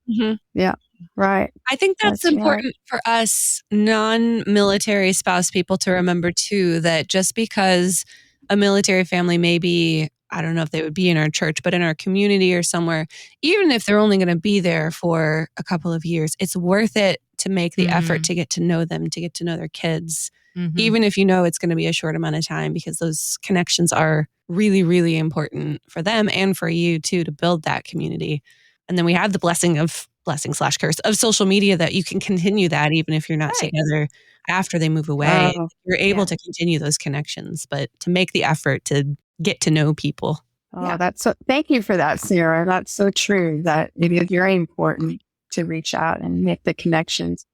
Yeah. Right. I think that's important for us non-military spouse people to remember too, that just because a military family may be, I don't know if they would be in our church, but in our community or somewhere, even if they're only going to be there for a couple of years, it's worth it to make the effort to get to know them, to get to know their kids, even if you know it's going to be a short amount of time, because those connections are really, really important for them and for you too, to build that community. And then we have the blessing/curse of social media, that you can continue that even if you're not together after they move away. You're able to continue those connections, but to make the effort to get to know people. Thank you for that, Sarah. That's so true, that it is very important to reach out and make the connections.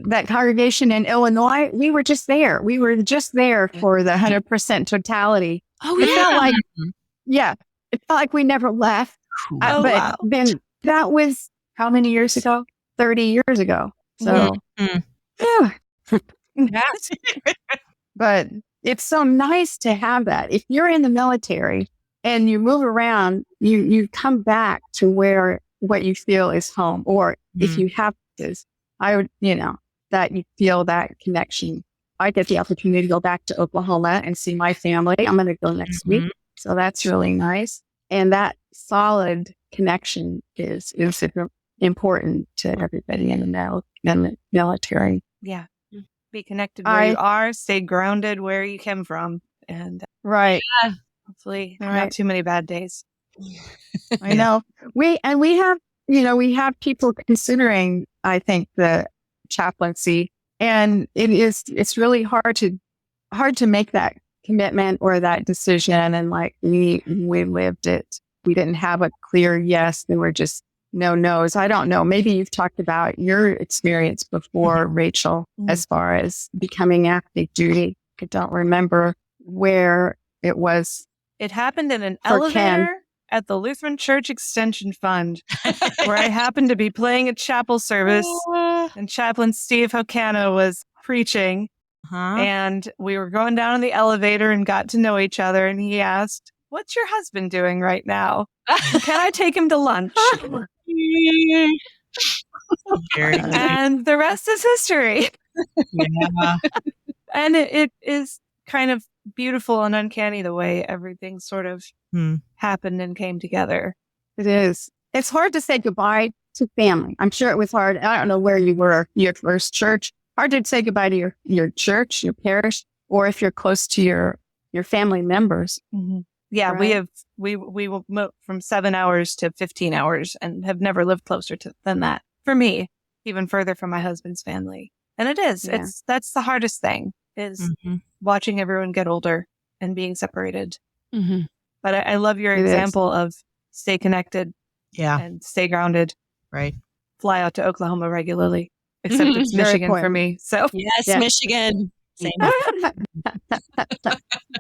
That congregation in Illinois, we were just there. We were just there for the 100% totality Oh, It felt yeah. like, it felt like we never left. Oh, But wow. then that was how many years ago? 30 years ago. So, Mhm. yeah. Yes. But it's so nice to have that. If you're in the military and you move around, you come back to what you feel is home. Or if you have this, I would, that you feel that connection. I get the opportunity to go back to Oklahoma and see my family. I'm going to go next week. So that's really nice. And that solid connection is important to everybody in the military. Yeah. Be connected where you are, stay grounded where you came from, and Right. hopefully not too many bad days. I know. We have people considering, I think, the chaplaincy, and it's really hard to make that commitment or that decision. And like we lived it. We didn't have a clear yes. There were just no no's. I don't know. Maybe you've talked about your experience before, Rachel, as far as becoming active duty. I don't remember where it was. It happened in an For elevator Ken. at the Lutheran Church Extension Fund, where I happened to be playing a chapel service, and Chaplain Steve Hocano was preaching. And we were going down in the elevator and got to know each other. And he asked, "What's your husband doing right now? Can I take him to lunch?" Very nice. And the rest is history. Yeah. And it is kind of beautiful and uncanny the way everything sort of happened and came together. It is. It's hard to say goodbye to family. I'm sure it was hard. I don't know where you were, your first church. Hard to say goodbye to your church, your parish, or if you're close to your family members. Yeah, Right. we will move from 7 hours to 15 hours and have never lived closer than that. For me, even further from my husband's family. And it is. Yeah. That's the hardest thing is watching everyone get older and being separated. But I love your It is. example of stay connected Yeah. and stay grounded. Right. Fly out to Oklahoma regularly, except it's Very Michigan for important. me. So Yes, Yeah. Michigan. Same.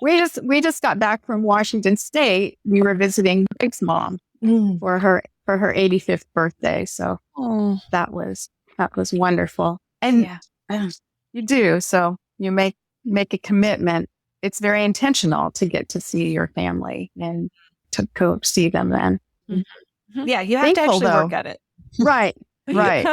We just got back from Washington State. We were visiting Greg's mom for her 85th birthday. So that was wonderful. And you do. So you make a commitment. It's very intentional to get to see your family and to go see them then. yeah, you have to Thankful, actually work though. at it. Right. Right.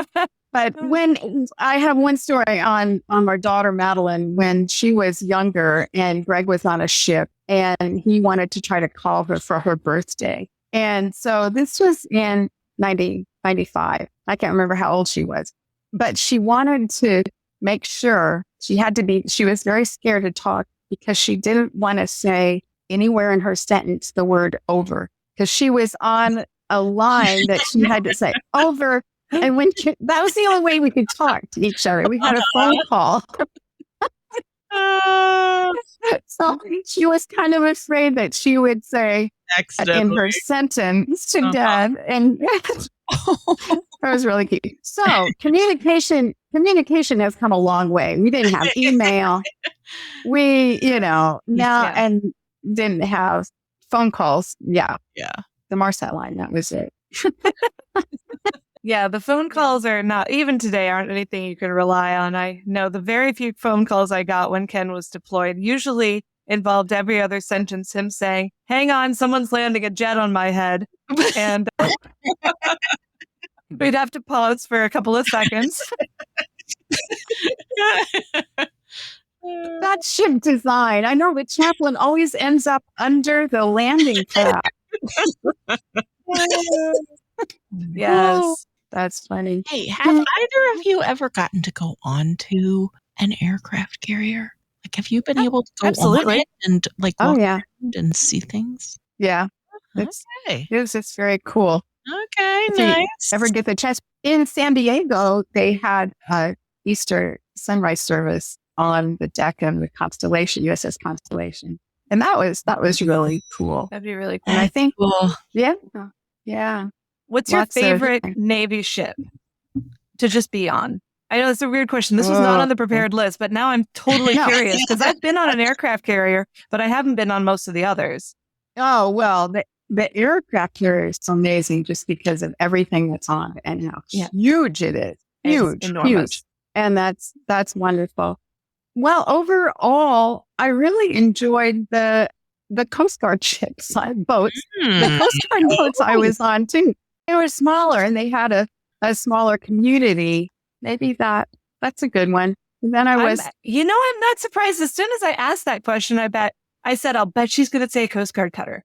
But when I have one story on our daughter, Madeline, when she was younger and Greg was on a ship and he wanted to try to call her for her birthday. And so this was in 1995. I can't remember how old she was, but she wanted to make sure she was very scared to talk because she didn't want to say anywhere in her sentence the word over because she was on a line that she had to say over. And that was the only way we could talk to each other. We had a phone call. So she was kind of afraid that she would say in her sentence to Dad. And that was really cute. So communication has come a long way. We didn't have email. We, now and didn't have phone calls. Yeah. Yeah. The Marset line. That was it. Yeah, the phone calls are not, even today, aren't anything you can rely on. I know the very few phone calls I got when Ken was deployed usually involved every other sentence him saying, "Hang on, someone's landing a jet on my head." And we'd have to pause for a couple of seconds. That ship design. I know the chaplain always ends up under the landing trap. Yes. Oh, that's funny. Hey, have either of you ever gotten to go on to an aircraft carrier? Like, have you been able to go absolutely. on it and like Oh, walk yeah. around and see things? Yeah. It's Okay. it's very cool. Okay, If you nice. ever get the chance. In San Diego, they had a Easter sunrise service on the deck of the Constellation, USS Constellation. And that was really cool. That'd be really cool. And I think, Cool. yeah. What's your Lots of- favorite Navy ship to just be on? I know it's a weird question. This was not on the prepared list, but now I'm totally curious because I've been on an aircraft carrier, but I haven't been on most of the others. Oh, well, the aircraft carrier is amazing just because of everything that's on it and how huge it is. Huge, huge. And that's wonderful. Well, overall, I really enjoyed the Coast Guard ships on boats. The Coast Guard boats I was on too. They were smaller and they had a smaller community. Maybe that's a good one. And then I'm not surprised. As soon as I asked that question, I'll bet she's going to say Coast Guard cutter.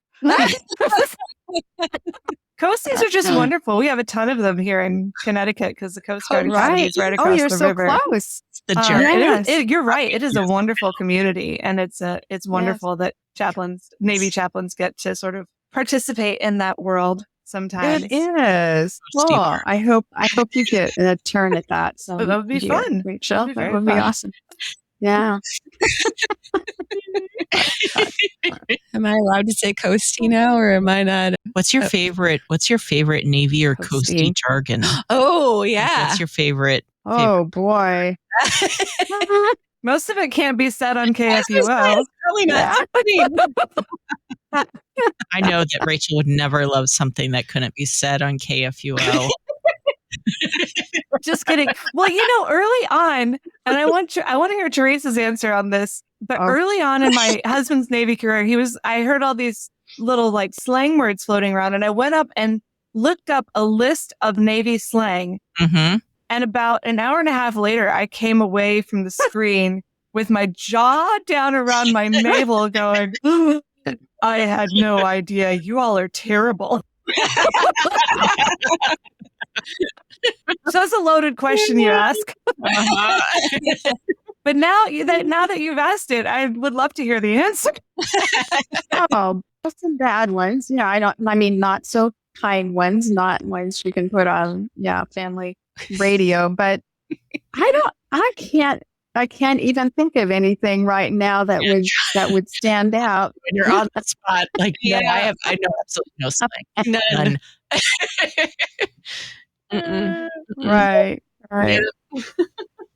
Coasties are just wonderful. We have a ton of them here in Connecticut because the Coast Guard is right across you're the so river. Close. The journey. You're right. It is a wonderful community, and it's wonderful that Navy chaplains get to sort of participate in that world sometimes. It is. Well, I hope you get a turn at that. So that would be fun, Rachel. That would be awesome. Yeah. Am I allowed to say coasty now, or am I not? What's your favorite Navy or coasty jargon? Oh, yeah. What's your favorite? Oh, boy. Most of it can't be said on KFUO. Probably not. I know that Rachel would never love something that couldn't be said on KFUO. Just kidding. Well, early on, and I want to hear Teresa's answer on this, but early on in my husband's Navy career, I heard all these little like slang words floating around, and I went up and looked up a list of Navy slang. Mm-hmm. And about an hour and a half later, I came away from the screen with my jaw down around my navel going, I had no idea. You all are terrible. So that's a loaded question you ask. But now that you've asked it, I would love to hear the answer. Oh, some bad ones. Yeah, not so kind ones, not ones you can put on, family radio. But I can't even think of anything right now that would stand out. When you're on the spot, like I know absolutely no slang. None. Right.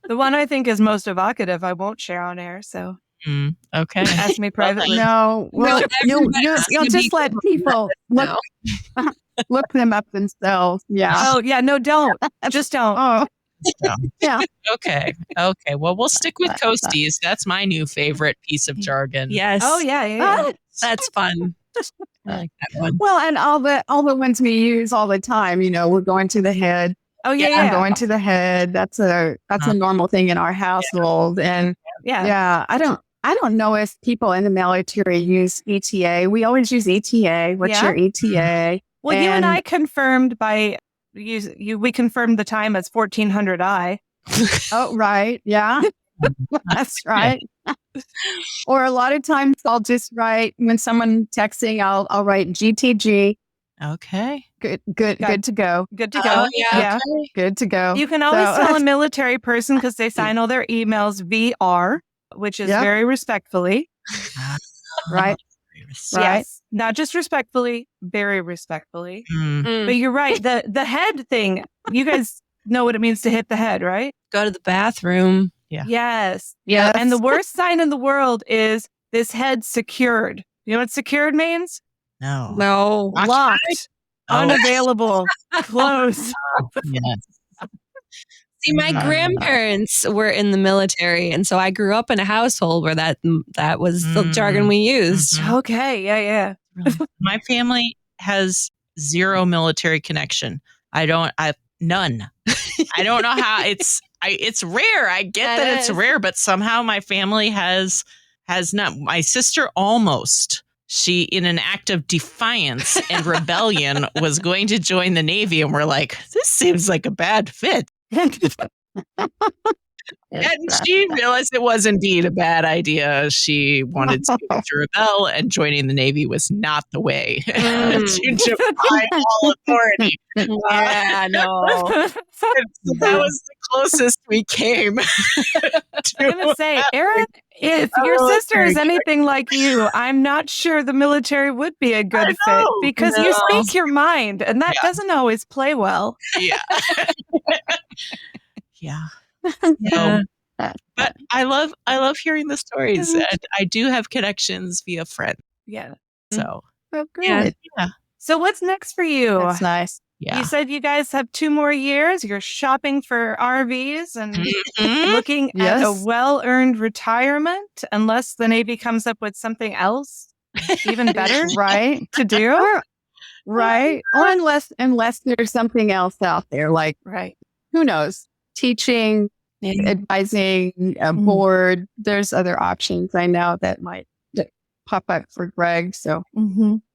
The one I think is most evocative, I won't share on air. So okay, ask me privately. No, well, you'll just let people look them up themselves. Yeah. Oh yeah, no, don't. Just don't. Oh. Yeah. Okay. Well, we'll stick with coasties. That's my new favorite piece of jargon. Yes. Oh yeah. That's fun. I like that one. Well, and all the ones we use all the time. We're going to the head. Oh yeah. I'm going to the head. That's a normal thing in our household. And I don't know if people in the military use ETA. We always use ETA. What's your ETA? Well, you and I confirmed we confirmed the time as 1400 I. Oh, right. Yeah. That's right. Or a lot of times I'll just write, when someone texting, I'll write GTG. Okay. Good to go. Good to go. Yeah. Okay. Good to go. You can always tell a military person because they sign all their emails VR, which is very respectfully. Right. Yes. Not just respectfully, very respectfully. But you're right. The head thing, you guys know what it means to hit the head, right? Go to the bathroom. Yeah. Yes. And the worst sign in the world is this head secured. You know what secured means? No. Locked. Unavailable. Closed. Yes. See, my grandparents were in the military, and so I grew up in a household where that was the jargon we used. Okay. Yeah. My family has zero military connection. None. I don't know how it's rare. I get that it's rare, but somehow my family has not. My sister almost. She, in an act of defiance and rebellion, was going to join the Navy, and we're like, this seems like a bad fit. And she realized it was indeed a bad idea. She wanted to rebel, and joining the Navy was not the way to defy all authority. Yeah, no. So that was the closest we came. I'm going to say, Erin, if your sister is anything like you, I'm not sure the military would be a good fit because you speak your mind, and that doesn't always play well. Yeah. Yeah. Yeah. But I love hearing the stories. And I do have connections via friends. Yeah. So Oh, good. yeah. So what's next for you? That's nice. Yeah. You said you guys have 2 more years. You're shopping for RVs and Mhm. looking at a well-earned retirement, unless the Navy comes up with something else even better Right. to do. Right. Or unless there's something else out there, like, Right. who knows, teaching, advising, a board. There's other options I know that might pop up for Greg. So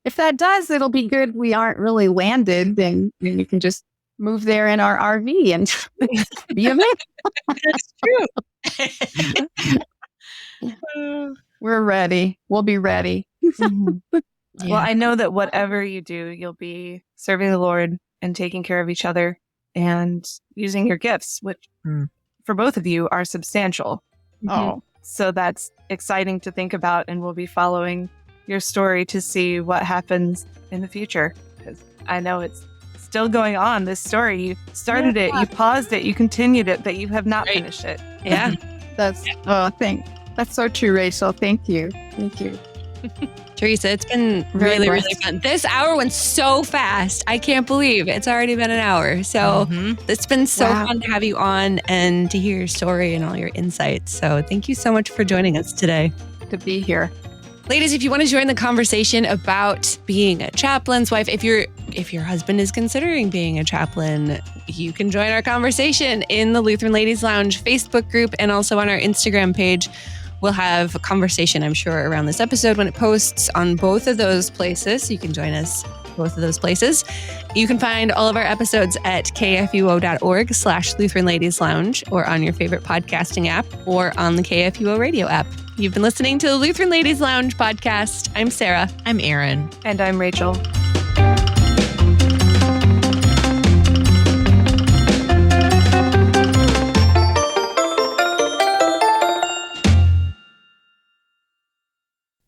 if that does, it'll be good. We aren't really landed, then you can just move there in our RV and be amazing. That's true. We're ready. We'll be ready. Well, I know that whatever you do, you'll be serving the Lord and taking care of each other and using your gifts, which for both of you are substantial. Oh, So that's exciting to think about, and we'll be following your story to see what happens in the future. Because I know it's still going on, this story. You started it, you paused it, you continued it, but you have not finished it. Yeah. that's so true, Rachel. Thank you. Thank you. Teresa, it's been Very really, blessed. really fun. This hour went so fast. I can't believe it's already been an hour. So it's been so fun to have you on and to hear your story and all your insights. So thank you so much for joining us today. To be here. Ladies, if you want to join the conversation about being a chaplain's wife, if your husband is considering being a chaplain, you can join our conversation in the Lutheran Ladies Lounge Facebook group and also on our Instagram page. We'll have a conversation, I'm sure, around this episode when it posts on both of those places. You can join us both of those places. You can find all of our episodes at kfuo.org/Lutheran Ladies Lounge or on your favorite podcasting app or on the KFUO radio app. You've been listening to the Lutheran Ladies Lounge podcast. I'm Sarah. I'm Erin. And I'm Rachel.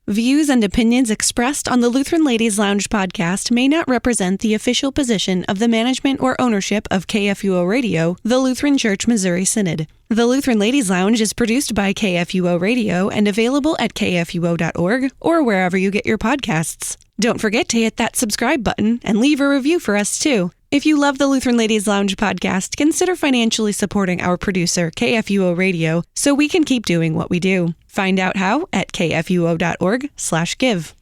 Views and opinions expressed on the Lutheran Ladies Lounge podcast may not represent the official position of the management or ownership of KFUO Radio, the Lutheran Church Missouri Synod. The Lutheran Ladies Lounge is produced by KFUO Radio and available at kfuo.org or wherever you get your podcasts. Don't forget to hit that subscribe button and leave a review for us too. If you love the Lutheran Ladies Lounge podcast, consider financially supporting our producer, KFUO Radio, so we can keep doing what we do. Find out how at kfuo.org/give.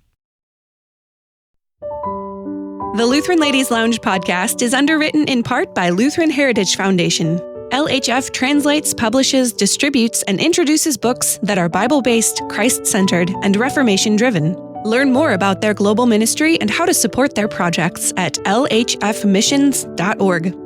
The Lutheran Ladies Lounge podcast is underwritten in part by Lutheran Heritage Foundation. LHF translates, publishes, distributes, and introduces books that are Bible-based, Christ-centered, and Reformation-driven. Learn more about their global ministry and how to support their projects at lhfmissions.org.